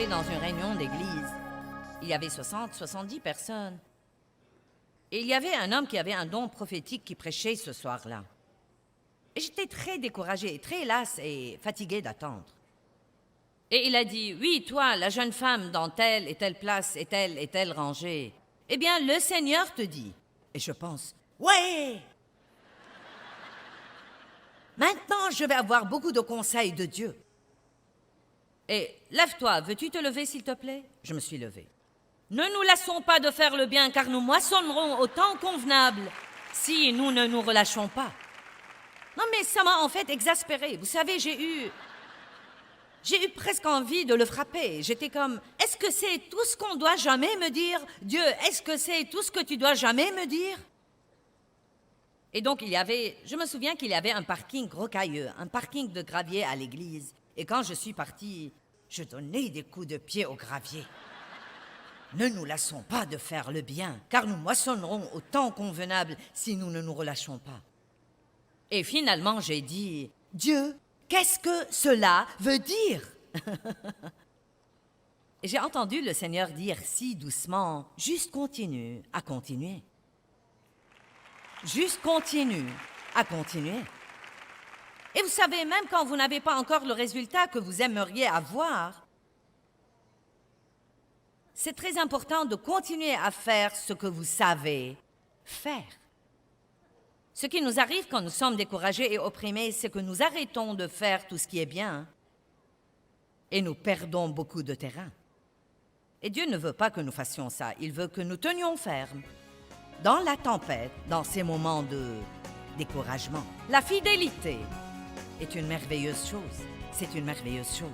j'étais dans une réunion d'église. Il y avait 60, 70 personnes. Et il y avait un homme qui avait un don prophétique qui prêchait ce soir-là. Et j'étais très découragée, très lasse et fatiguée d'attendre. Et il a dit, « Oui, toi, la jeune femme dans telle et telle place et telle rangée. Eh bien, le Seigneur te dit. » Et je pense, « Ouais! Maintenant, je vais avoir beaucoup de conseils de Dieu. » Et « Lève-toi, veux-tu te lever, s'il te plaît? » Je me suis levée. « Ne nous lassons pas de faire le bien, car nous moissonnerons au temps convenable si nous ne nous relâchons pas. » Non, mais ça m'a en fait exaspérée. Vous savez, j'ai eu presque envie de le frapper. J'étais comme, est-ce que c'est tout ce qu'on doit jamais me dire? Dieu, est-ce que c'est tout ce que tu dois jamais me dire? Et donc, je me souviens qu'il y avait un parking rocailleux, un parking de gravier à l'église. Et quand je suis partie, je donnais des coups de pied au gravier. Ne nous lassons pas de faire le bien, car nous moissonnerons au temps convenable si nous ne nous relâchons pas. Et finalement, j'ai dit, Dieu, qu'est-ce que cela veut dire? Et j'ai entendu le Seigneur dire si doucement, juste continue à continuer. Juste continue à continuer. Et vous savez, même quand vous n'avez pas encore le résultat que vous aimeriez avoir, c'est très important de continuer à faire ce que vous savez faire. Ce qui nous arrive quand nous sommes découragés et opprimés, c'est que nous arrêtons de faire tout ce qui est bien et nous perdons beaucoup de terrain. Et Dieu ne veut pas que nous fassions ça. Il veut que nous tenions ferme dans la tempête, dans ces moments de découragement. La fidélité est une merveilleuse chose. C'est une merveilleuse chose.